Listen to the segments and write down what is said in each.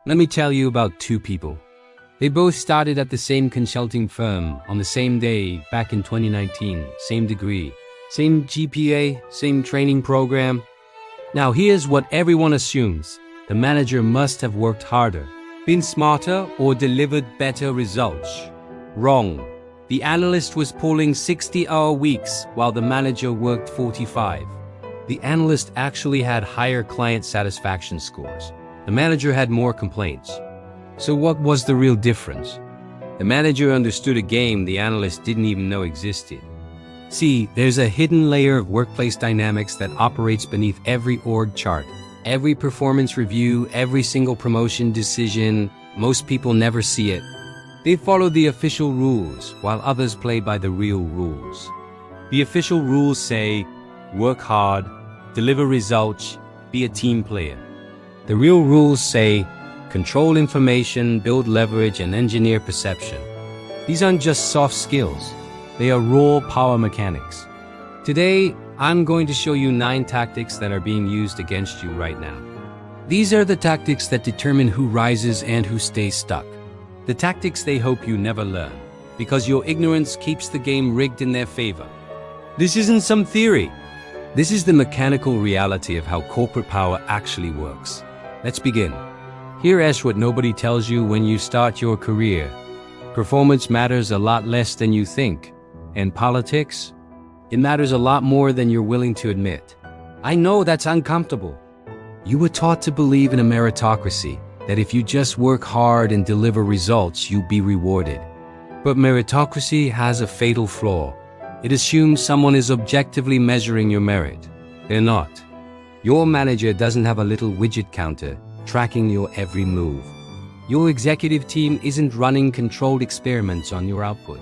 Let me tell you about two people. They both started at the same consulting firm on the same day back in 2019, same degree, same GPA, same training program. Now here's what everyone assumes. The manager must have worked harder, been smarter, or delivered better results. Wrong. The analyst was pulling 60-hour weeks while the manager worked 45. The analyst actually had higher client satisfaction scores. The manager had more complaints. So what was the real difference? The manager understood a game the analyst didn't even know existed. See, there's a hidden layer of workplace dynamics that operates beneath every org chart. Every performance review, every single promotion decision, most people never see it. They follow the official rules, while others play by the real rules. The official rules say, work hard, deliver results, be a team player. The real rules say, control information, build leverage, and engineer perception. These aren't just soft skills. They are raw power mechanics. Today, I'm going to show you 9 tactics that are being used against you right now. These are the tactics that determine who rises and who stays stuck. The tactics they hope you never learn, because your ignorance keeps the game rigged in their favor. This isn't some theory. This is the mechanical reality of how corporate power actually works. Let's begin. Here's what nobody tells you when you start your career. Performance matters a lot less than you think. And politics? It matters a lot more than you're willing to admit. I know that's uncomfortable. You were taught to believe in a meritocracy, that if you just work hard and deliver results, you'll be rewarded. But meritocracy has a fatal flaw. It assumes someone is objectively measuring your merit. They're not. Your manager doesn't have a little widget counter tracking your every move. Your executive team isn't running controlled experiments on your output.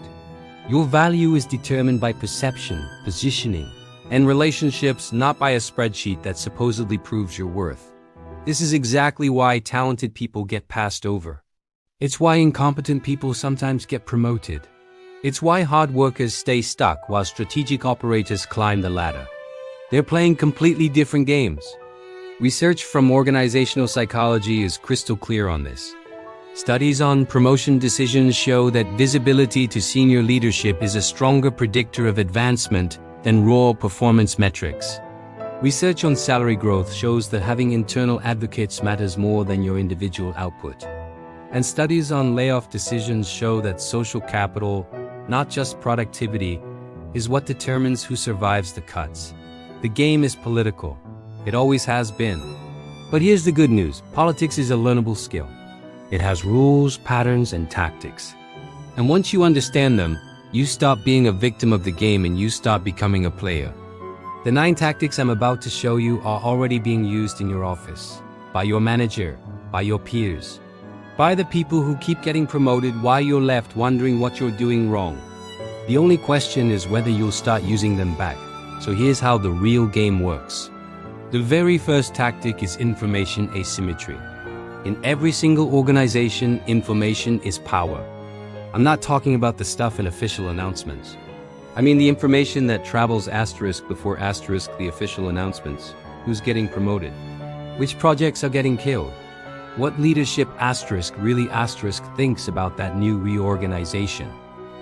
Your value is determined by perception, positioning, and relationships, not by a spreadsheet that supposedly proves your worth. This is exactly why talented people get passed over. It's why incompetent people sometimes get promoted. It's why hard workers stay stuck while strategic operators climb the ladder. They're playing completely different games. Research from organizational psychology is crystal clear on this. Studies on promotion decisions show that visibility to senior leadership is a stronger predictor of advancement than raw performance metrics. Research on salary growth shows that having internal advocates matters more than your individual output. And studies on layoff decisions show that social capital, not just productivity, is what determines who survives the cuts. The game is political. It always has been. But here's the good news. Politics is a learnable skill. It has rules, patterns, and tactics. And once you understand them, you stop being a victim of the game and you start becoming a player. The 9 tactics I'm about to show you are already being used in your office, by your manager, by your peers, by the people who keep getting promoted while you're left wondering what you're doing wrong. The only question is whether you'll start using them back. So here's how the real game works. The very first tactic is information asymmetry. In every single organization, information is power. I'm not talking about the stuff in official announcements. I mean the information that travels asterisk before asterisk the official announcements. Who's getting promoted? Which projects are getting killed? What leadership asterisk really asterisk thinks about that new reorganization?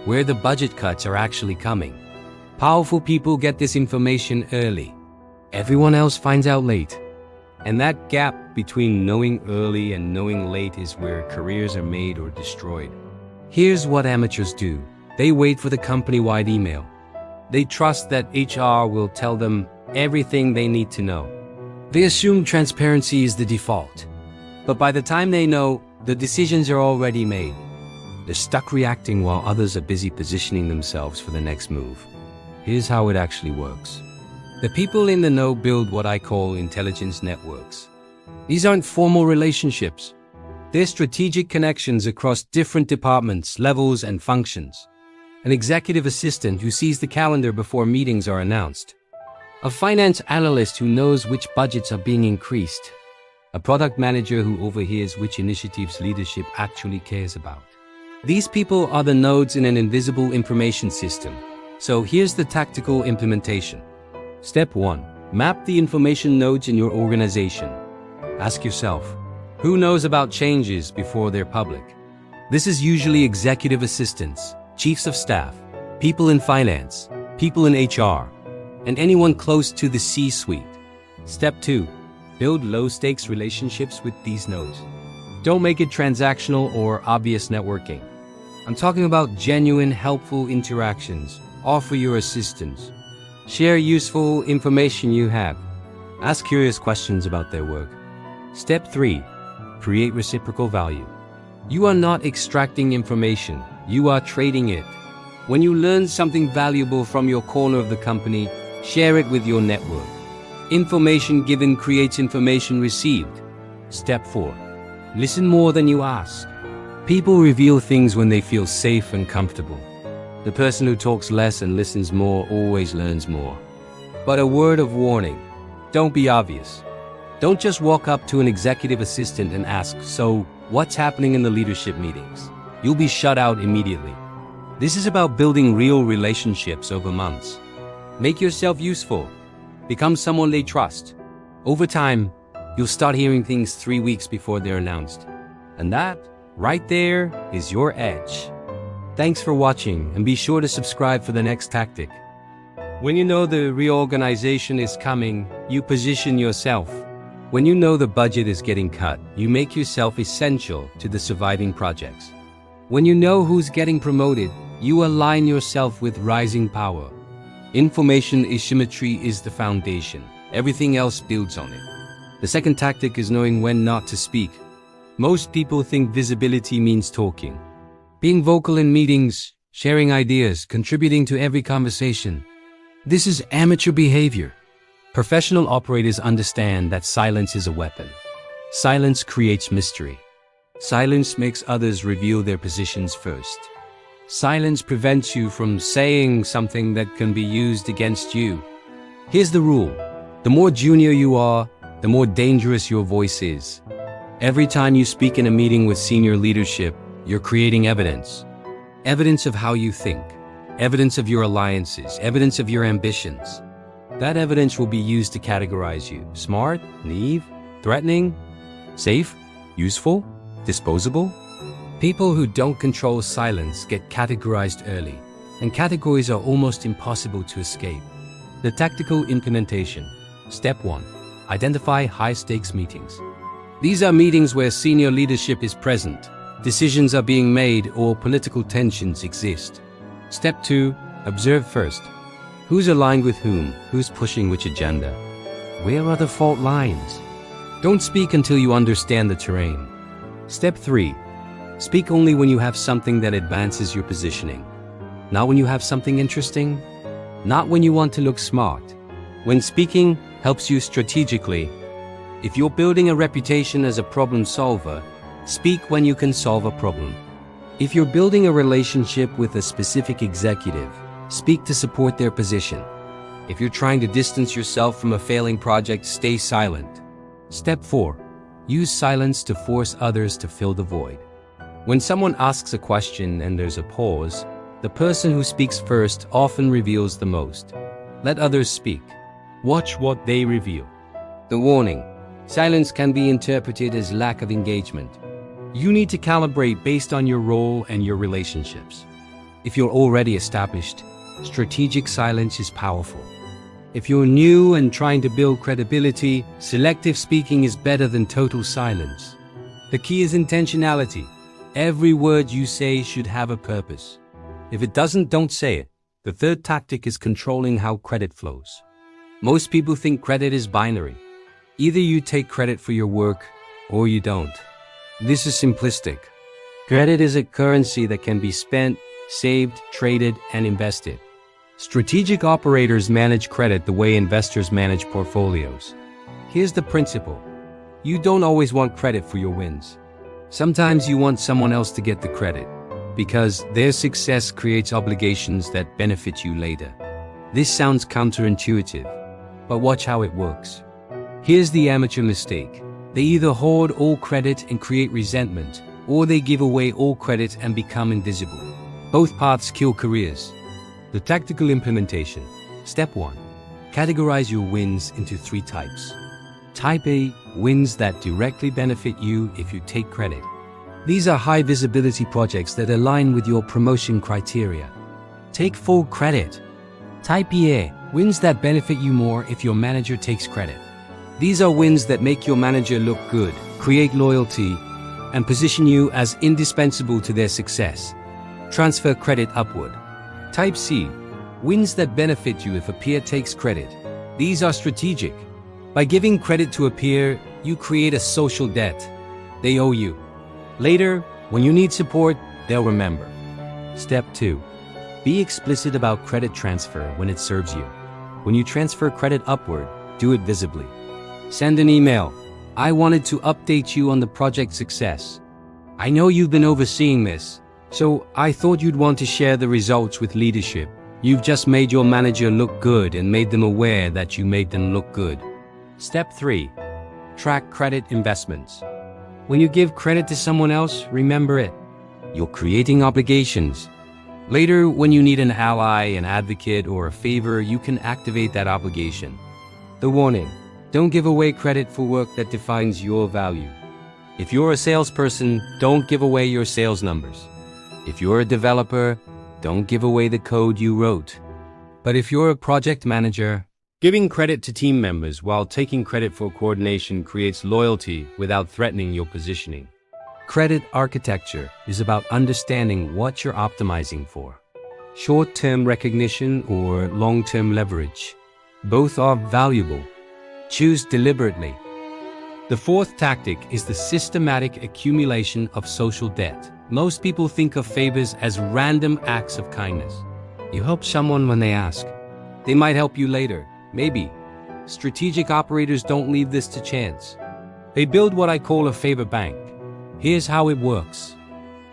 Where the budget cuts are actually coming? Powerful people get this information early. Everyone else finds out late. And that gap between knowing early and knowing late is where careers are made or destroyed. Here's what amateurs do. They wait for the company-wide email. They trust that HR will tell them everything they need to know. They assume transparency is the default. But by the time they know, the decisions are already made. They're stuck reacting while others are busy positioning themselves for the next move. Here's how it actually works. The people in the know build what I call intelligence networks. These aren't formal relationships. They're strategic connections across different departments, levels, and functions. An executive assistant who sees the calendar before meetings are announced. A finance analyst who knows which budgets are being increased. A product manager who overhears which initiatives leadership actually cares about. These people are the nodes in an invisible information system. So here's the tactical implementation. Step 1. Map the information nodes in your organization. Ask yourself, Who knows about changes before they're public? This is usually executive assistants, chiefs of staff, people in finance, people in HR, and anyone close to the C-suite. Step 2. Build low-stakes relationships with these nodes. Don't make it transactional or obvious networking. I'm talking about genuine, helpful interactions. Offer your assistance. Share useful information you have. Ask curious questions about their work. Step 3. Create reciprocal value. You are not extracting information, you are trading it. When you learn something valuable from your corner of the company, share it with your network. Information given creates information received. Step 4. Listen more than you ask. People reveal things when they feel safe and comfortable. The person who talks less and listens more always learns more. But a word of warning, don't be obvious. Don't just walk up to an executive assistant and ask, "So, what's happening in the leadership meetings?" You'll be shut out immediately. This is about building real relationships over months. Make yourself useful. Become someone they trust. Over time, you'll start hearing things 3 weeks before they're announced. And that, right there, is your edge. Thanks for watching, and be sure to subscribe for the next tactic. When you know the reorganization is coming, you position yourself. When you know the budget is getting cut, you make yourself essential to the surviving projects. When you know who's getting promoted, you align yourself with rising power. Information asymmetry is the foundation. Everything else builds on it. The second tactic is knowing when not to speak. Most people think visibility means talking. Being vocal in meetings, sharing ideas, contributing to every conversation. This is amateur behavior. Professional operators understand that silence is a weapon. Silence creates mystery. Silence makes others reveal their positions first. Silence prevents you from saying something that can be used against you. Here's the rule. The more junior you are, the more dangerous your voice is. Every time you speak in a meeting with senior leadership, you're creating evidence. Evidence of how you think. Evidence of your alliances. Evidence of your ambitions. That evidence will be used to categorize you. Smart, naive, threatening, safe, useful, disposable. People who don't control silence get categorized early, and categories are almost impossible to escape. The tactical implementation. Step 1. Identify high-stakes meetings. These are meetings where senior leadership is present, decisions are being made, or political tensions exist. Step 2. Observe first. Who's aligned with whom? Who's pushing which agenda? Where are the fault lines? Don't speak until you understand the terrain. Step 3. Speak only when you have something that advances your positioning. Not when you have something interesting. Not when you want to look smart. When speaking helps you strategically. If you're building a reputation as a problem solver, speak when you can solve a problem. If you're building a relationship with a specific executive, speak to support their position. If you're trying to distance yourself from a failing project, stay silent. Step 4. Use silence to force others to fill the void. When someone asks a question and there's a pause, the person who speaks first often reveals the most. Let others speak. Watch what they reveal. The warning. Silence can be interpreted as lack of engagement. You need to calibrate based on your role and your relationships. If you're already established, strategic silence is powerful. If you're new and trying to build credibility, selective speaking is better than total silence. The key is intentionality. Every word you say should have a purpose. If it doesn't, don't say it. The third tactic is controlling how credit flows. Most people think credit is binary. Either you take credit for your work or you don't. This is simplistic. Credit is a currency that can be spent, saved, traded, and invested. Strategic operators manage credit the way investors manage portfolios. Here's the principle. You don't always want credit for your wins. Sometimes you want someone else to get the credit, because their success creates obligations that benefit you later. This sounds counterintuitive, but watch how it works. Here's the amateur mistake. They either hoard all credit and create resentment, or they give away all credit and become invisible. Both paths kill careers. The tactical implementation. Step 1. Categorize your wins into 3 types. Type A, wins that directly benefit you if you take credit. These are high visibility projects that align with your promotion criteria. Take full credit. Type A, wins that benefit you more if your manager takes credit. These are wins that make your manager look good, create loyalty, and position you as indispensable to their success. Transfer credit upward. Type C, wins that benefit you if a peer takes credit. These are strategic. By giving credit to a peer, you create a social debt. They owe you. Later, when you need support, they'll remember. Step 2. Be explicit about credit transfer when it serves you. When you transfer credit upward, do it visibly. Send an email. I wanted to update you on the project's success. I know you've been overseeing this, so I thought you'd want to share the results with leadership. You've just made your manager look good and made them aware that you made them look good. Step 3. Track credit investments. When you give credit to someone else, remember it. You're creating obligations. Later, when you need an ally, an advocate, or a favor, you can activate that obligation. The warning: don't give away credit for work that defines your value. If you're a salesperson, don't give away your sales numbers. If you're a developer, don't give away the code you wrote. But if you're a project manager, giving credit to team members while taking credit for coordination creates loyalty without threatening your positioning. Credit architecture is about understanding what you're optimizing for. Short-term recognition or long-term leverage. Both are valuable. Choose deliberately. The fourth tactic is the systematic accumulation of social debt. Most people think of favors as random acts of kindness. You help someone when they ask. They might help you later. Maybe. Strategic operators don't leave this to chance. They build what I call a favor bank. Here's how it works.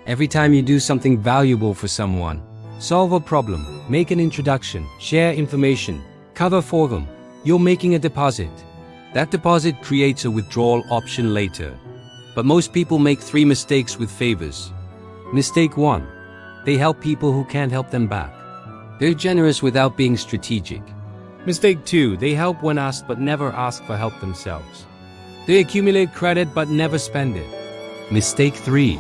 Every time you do something valuable for someone, solve a problem, make an introduction, share information, cover for them, you're making a deposit. That deposit creates a withdrawal option later. But most people make 3 mistakes with favors. Mistake 1. They help people who can't help them back. They're generous without being strategic. Mistake 2. They help when asked but never ask for help themselves. They accumulate credit but never spend it. Mistake 3.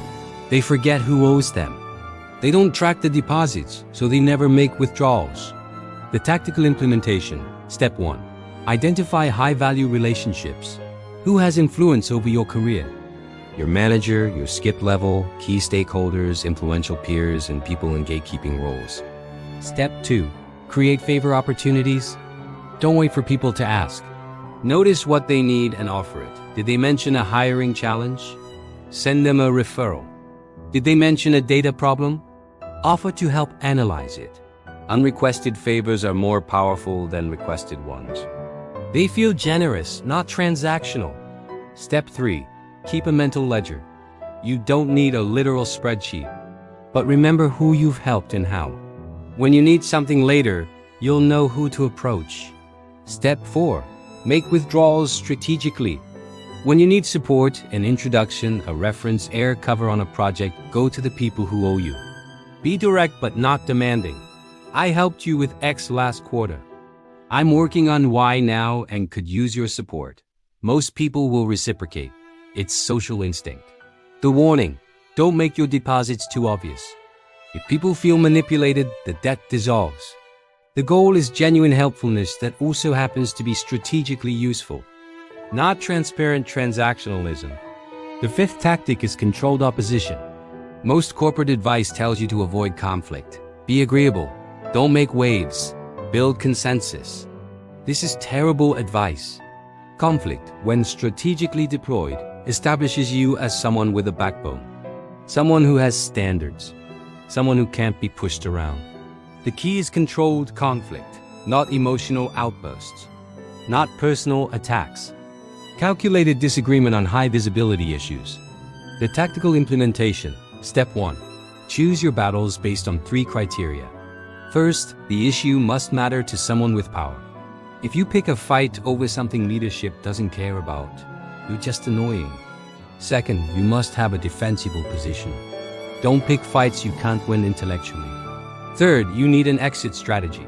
They forget who owes them. They don't track the deposits, so they never make withdrawals. The tactical implementation. Step 1. Identify high-value relationships. Who has influence over your career? Your manager, your skip level, key stakeholders, influential peers, and people in gatekeeping roles. Step 2. Create favor opportunities. Don't wait for people to ask. Notice what they need and offer it. Did they mention a hiring challenge? Send them a referral. Did they mention a data problem? Offer to help analyze it. Unrequested favors are more powerful than requested ones. They feel generous, not transactional. Step 3. Keep a mental ledger. You don't need a literal spreadsheet, but remember who you've helped and how. When you need something later, you'll know who to approach. Step 4. Make withdrawals strategically. When you need support, an introduction, a reference, air cover on a project, go to the people who owe you. Be direct but not demanding. I helped you with X last quarter. I'm working on Y now and could use your support. Most people will reciprocate. It's social instinct. The warning: don't make your deposits too obvious. If people feel manipulated, the debt dissolves. The goal is genuine helpfulness that also happens to be strategically useful, not transparent transactionalism. The fifth tactic is controlled opposition. Most corporate advice tells you to avoid conflict. Be agreeable. Don't make waves. Build consensus. This is terrible advice. Conflict, when strategically deployed, establishes you as someone with a backbone. Someone who has standards. Someone who can't be pushed around. The key is controlled conflict, not emotional outbursts, not personal attacks. Calculated disagreement on high visibility issues. The tactical implementation. Step 1. Choose your battles based on 3 criteria. First, the issue must matter to someone with power. If you pick a fight over something leadership doesn't care about, you're just annoying. Second, you must have a defensible position. Don't pick fights you can't win intellectually. Third, you need an exit strategy.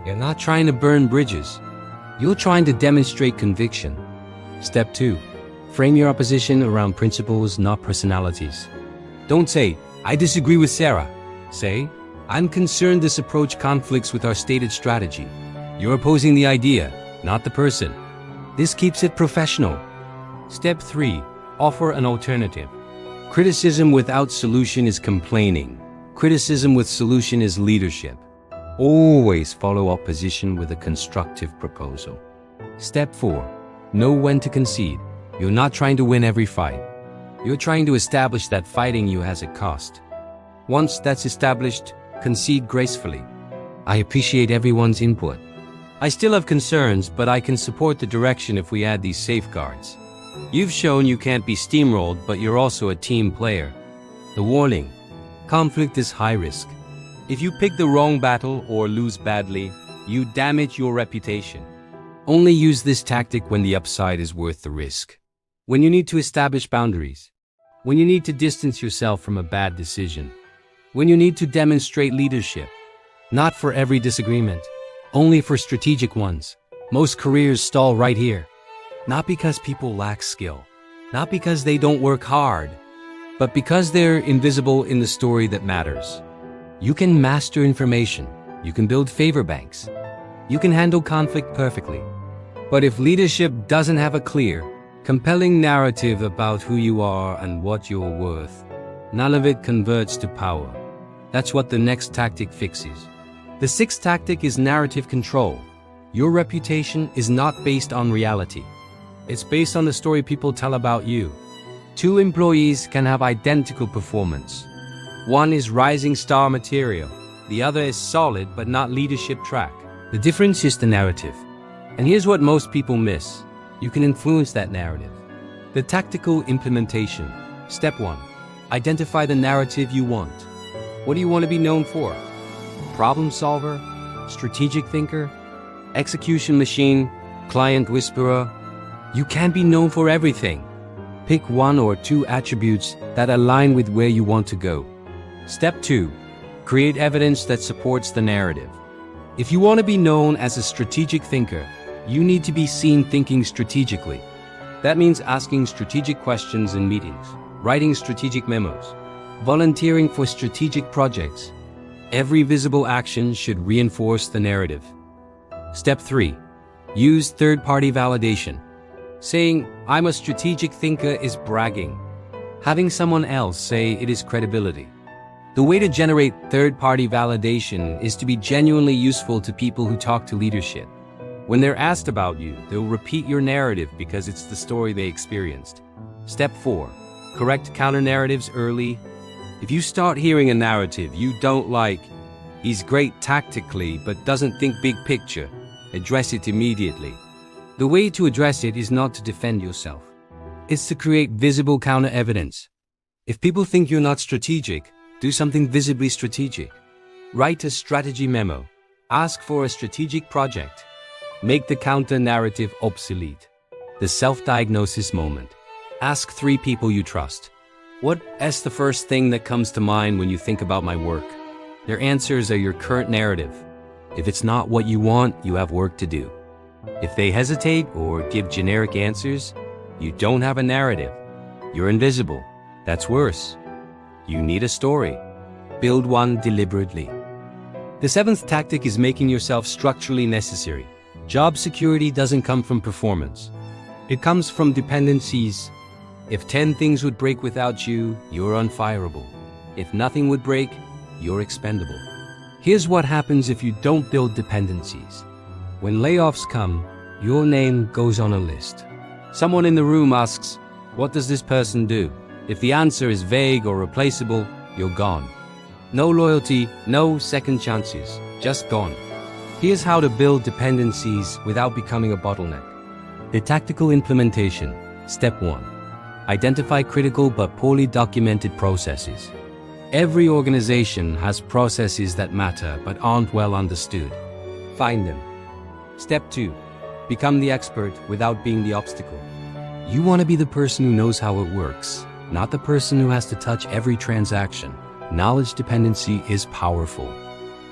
You're not trying to burn bridges. You're trying to demonstrate conviction. Step 2. Frame your opposition around principles, not personalities. Don't say, I disagree with Sarah. Say, I'm concerned this approach conflicts with our stated strategy. You're opposing the idea, not the person. This keeps it professional. Step 3. Offer an alternative. Criticism without solution is complaining. Criticism with solution is leadership. Always follow opposition with a constructive proposal. Step 4. Know when to concede. You're not trying to win every fight. You're trying to establish that fighting you has a cost. Once that's established, concede gracefully. I appreciate everyone's input. I still have concerns, but I can support the direction if we add these safeguards. You've shown you can't be steamrolled, but you're also a team player. The warning: conflict is high risk. If you pick the wrong battle or lose badly, you damage your reputation. Only use this tactic when the upside is worth the risk. When you need to establish boundaries. When you need to distance yourself from a bad decision. When you need to demonstrate leadership. Not for every disagreement, only for strategic ones. Most careers stall right here. Not because people lack skill, not because they don't work hard, but because they're invisible in the story that matters. You can master information, you can build favor banks, you can handle conflict perfectly. But if leadership doesn't have a clear, compelling narrative about who you are and what you're worth, none of it converts to power. That's what the next tactic fixes. The sixth tactic is narrative control. Your reputation is not based on reality. It's based on the story people tell about you. Two employees can have identical performance. One is rising star material. The other is solid but not leadership track. The difference is the narrative. And here's what most people miss. You can influence that narrative. The tactical implementation. Step 1. Identify the narrative you want. What do you want to be known for? Problem solver? Strategic thinker? Execution machine? Client whisperer? You can't be known for everything. Pick one or two attributes that align with where you want to go. Step 2. Create evidence that supports the narrative. If you want to be known as a strategic thinker, you need to be seen thinking strategically. That means asking strategic questions in meetings, writing strategic memos, volunteering for strategic projects. Every visible action should reinforce the narrative. Step 3. Use third-party validation. Saying, I'm a strategic thinker is bragging. Having someone else say it is credibility. The way to generate third-party validation is to be genuinely useful to people who talk to leadership. When they're asked about you, they'll repeat your narrative because it's the story they experienced. Step 4. Correct counter-narratives early. If you start hearing a narrative you don't like, he's great tactically but doesn't think big picture, address it immediately. The way to address it is not to defend yourself. It's to create visible counter-evidence. If people think you're not strategic, do something visibly strategic. Write a strategy memo. Ask for a strategic project. Make the counter-narrative obsolete. The self-diagnosis moment. Ask 3 people you trust. What's the first thing that comes to mind when you think about my work? Their answers are your current narrative. If it's not what you want, you have work to do. If they hesitate or give generic answers, you don't have a narrative. You're invisible. That's worse. You need a story. Build one deliberately. The 7th tactic is making yourself structurally necessary. Job security doesn't come from performance. It comes from dependencies. If 10 things would break without you, you're unfireable. If nothing would break, you're expendable. Here's what happens if you don't build dependencies. When layoffs come, your name goes on a list. Someone in the room asks, what does this person do? If the answer is vague or replaceable, you're gone. No loyalty, no second chances, just gone. Here's how to build dependencies without becoming a bottleneck. The tactical implementation. Step 1. Identify critical but poorly documented processes. Every organization has processes that matter but aren't well understood. Find them. Step 2. Become the expert without being the obstacle. You want to be the person who knows how it works, not the person who has to touch every transaction. Knowledge dependency is powerful.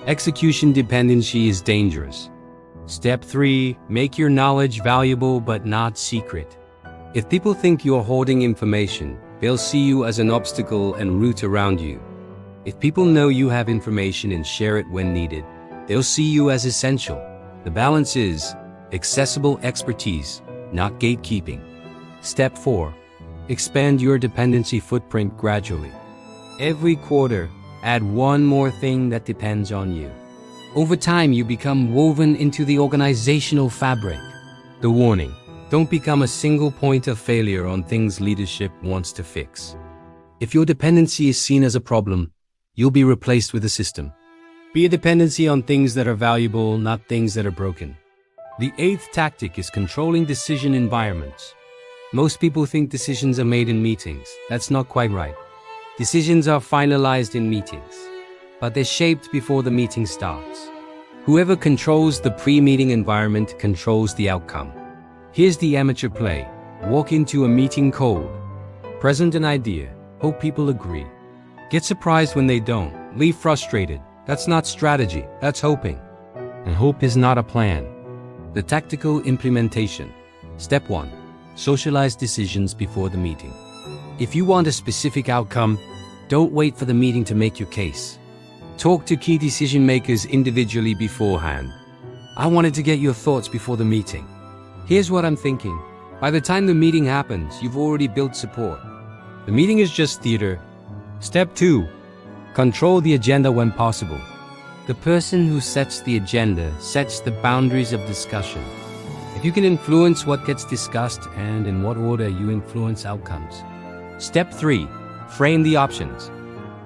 Execution dependency is dangerous. Step 3. Make your knowledge valuable but not secret. If people think you're hoarding information, they'll see you as an obstacle and root around you. If people know you have information and share it when needed, they'll see you as essential. The balance is accessible expertise, not gatekeeping. Step 4. Expand your dependency footprint gradually. Every quarter, add one more thing that depends on you. Over time, you become woven into the organizational fabric. The warning: don't become a single point of failure on things leadership wants to fix. If your dependency is seen as a problem, you'll be replaced with a system. Be a dependency on things that are valuable, not things that are broken. The 8th tactic is controlling decision environments. Most people think decisions are made in meetings. That's not quite right. Decisions are finalized in meetings, but they're shaped before the meeting starts. Whoever controls the pre-meeting environment controls the outcome. Here's the amateur play. Walk into a meeting cold. Present an idea. Hope people agree. Get surprised when they don't. Leave frustrated. That's not strategy. That's hoping. And hope is not a plan. The tactical implementation. Step 1. Socialize decisions before the meeting. If you want a specific outcome, don't wait for the meeting to make your case. Talk to key decision makers individually beforehand. I wanted to get your thoughts before the meeting. Here's what I'm thinking. By the time the meeting happens, you've already built support. The meeting is just theater. Step 2. Control the agenda when possible. The person who sets the agenda sets the boundaries of discussion. If you can influence what gets discussed and in what order, you influence outcomes. Step 3. Frame the options.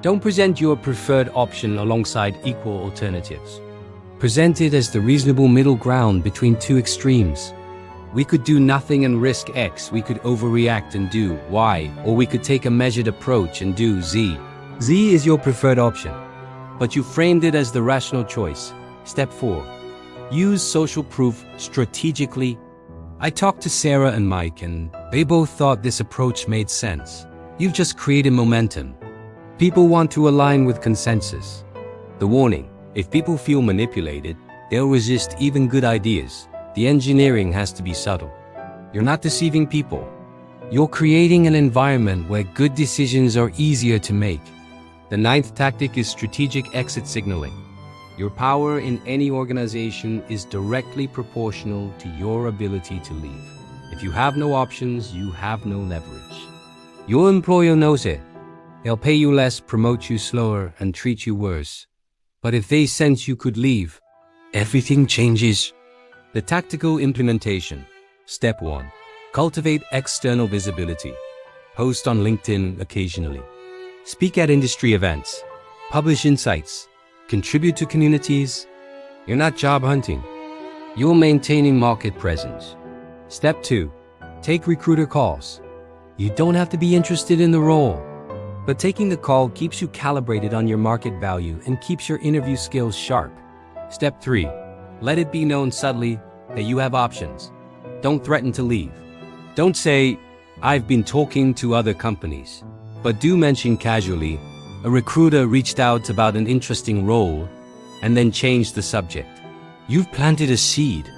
Don't present your preferred option alongside equal alternatives. Present it as the reasonable middle ground between two extremes. We could do nothing and risk X, we could overreact and do Y, or we could take a measured approach and do Z. Z is your preferred option, but you framed it as the rational choice. Step 4. Use social proof strategically. I talked to Sarah and Mike, and they both thought this approach made sense. You've just created momentum. People want to align with consensus. The warning: if people feel manipulated, they'll resist even good ideas. The engineering has to be subtle. You're not deceiving people. You're creating an environment where good decisions are easier to make. The 9th tactic is strategic exit signaling. Your power in any organization is directly proportional to your ability to leave. If you have no options, you have no leverage. Your employer knows it. They'll pay you less, promote you slower, and treat you worse. But if they sense you could leave, everything changes. The tactical implementation. Step 1. Cultivate external visibility. Post on LinkedIn occasionally. Speak at industry events. Publish insights. Contribute to communities. You're not job hunting. You're maintaining market presence. Step 2. Take recruiter calls. You don't have to be interested in the role, but taking the call keeps you calibrated on your market value and keeps your interview skills sharp. Step 3. Let it be known subtly that you have options. Don't threaten to leave. Don't say, "I've been talking to other companies," but do mention casually, "A recruiter reached out about an interesting role," and then change the subject. You've planted a seed.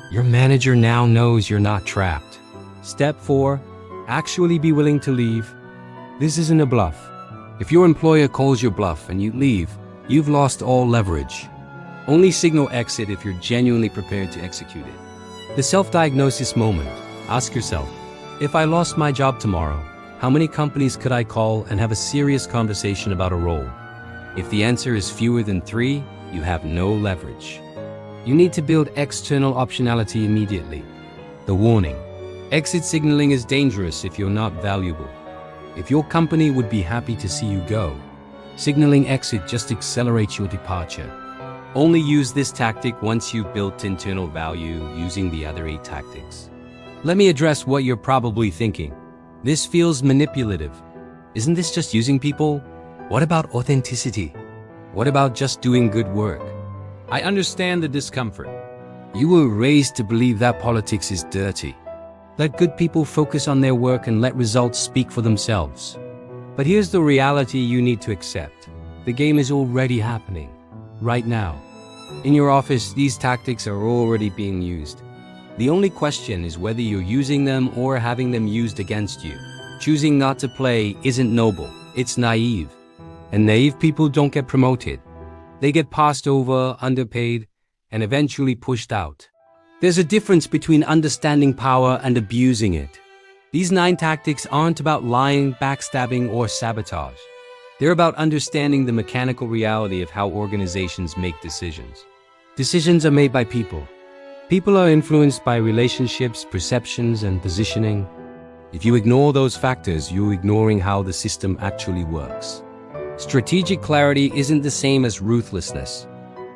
Your manager now knows you're not trapped. Step 4. Actually be willing to leave. This isn't a bluff. If your employer calls your bluff and you leave, you've lost all leverage. Only signal exit if you're genuinely prepared to execute it. The self-diagnosis moment. Ask yourself, if I lost my job tomorrow, how many companies could I call and have a serious conversation about a role? If the answer is fewer than 3, you have no leverage. You need to build external optionality immediately. The warning: exit signaling is dangerous if you're not valuable. If your company would be happy to see you go, signaling exit just accelerates your departure. Only use this tactic once you've built internal value using the other 8 tactics. Let me address what you're probably thinking. This feels manipulative. Isn't this just using people? What about authenticity? What about just doing good work? I understand the discomfort. You were raised to believe that politics is dirty. Let good people focus on their work and let results speak for themselves. But here's the reality you need to accept. The game is already happening. Right now. In your office, these tactics are already being used. The only question is whether you're using them or having them used against you. Choosing not to play isn't noble, it's naive. And naive people don't get promoted. They get passed over, underpaid, and eventually pushed out. There's a difference between understanding power and abusing it. These 9 tactics aren't about lying, backstabbing, or sabotage. They're about understanding the mechanical reality of how organizations make decisions. Decisions are made by people. People are influenced by relationships, perceptions, and positioning. If you ignore those factors, you're ignoring how the system actually works. Strategic clarity isn't the same as ruthlessness.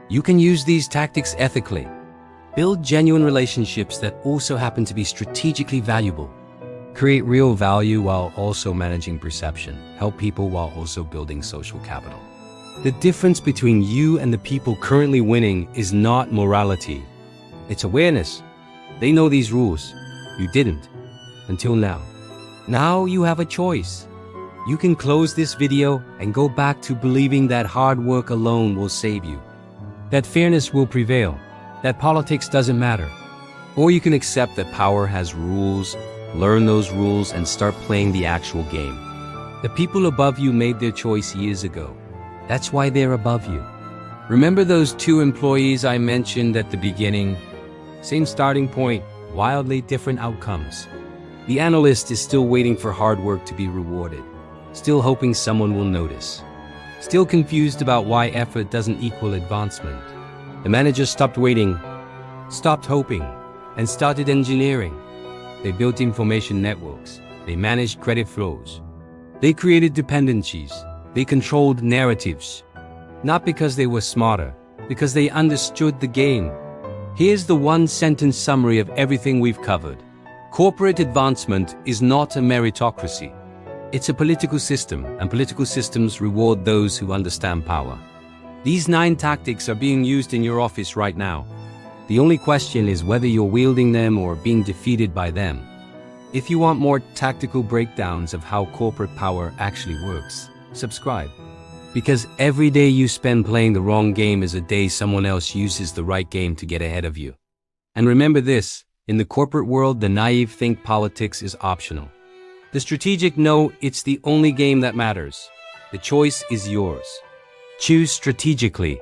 You can use these tactics ethically. Build genuine relationships that also happen to be strategically valuable. Create real value while also managing perception. Help people while also building social capital. The difference between you and the people currently winning is not morality. It's awareness. They know these rules. You didn't. Until now. Now you have a choice. You can close this video and go back to believing that hard work alone will save you. That fairness will prevail. That politics doesn't matter. Or you can accept that power has rules, learn those rules, and start playing the actual game. The people above you made their choice years ago. That's why they're above you. Remember those 2 employees I mentioned at the beginning? Same starting point, wildly different outcomes. The analyst is still waiting for hard work to be rewarded, still hoping someone will notice, still confused about why effort doesn't equal advancement. The manager stopped waiting, stopped hoping, and started engineering. They built information networks. They managed credit flows. They created dependencies. They controlled narratives. Not because they were smarter, because they understood the game. Here's the 1-sentence summary of everything we've covered. Corporate advancement is not a meritocracy. It's a political system, and political systems reward those who understand power. These 9 tactics are being used in your office right now. The only question is whether you're wielding them or being defeated by them. If you want more tactical breakdowns of how corporate power actually works, subscribe. Because every day you spend playing the wrong game is a day someone else uses the right game to get ahead of you. And remember this, in the corporate world, the naive think politics is optional. The strategic know it's the only game that matters. The choice is yours. Choose strategically.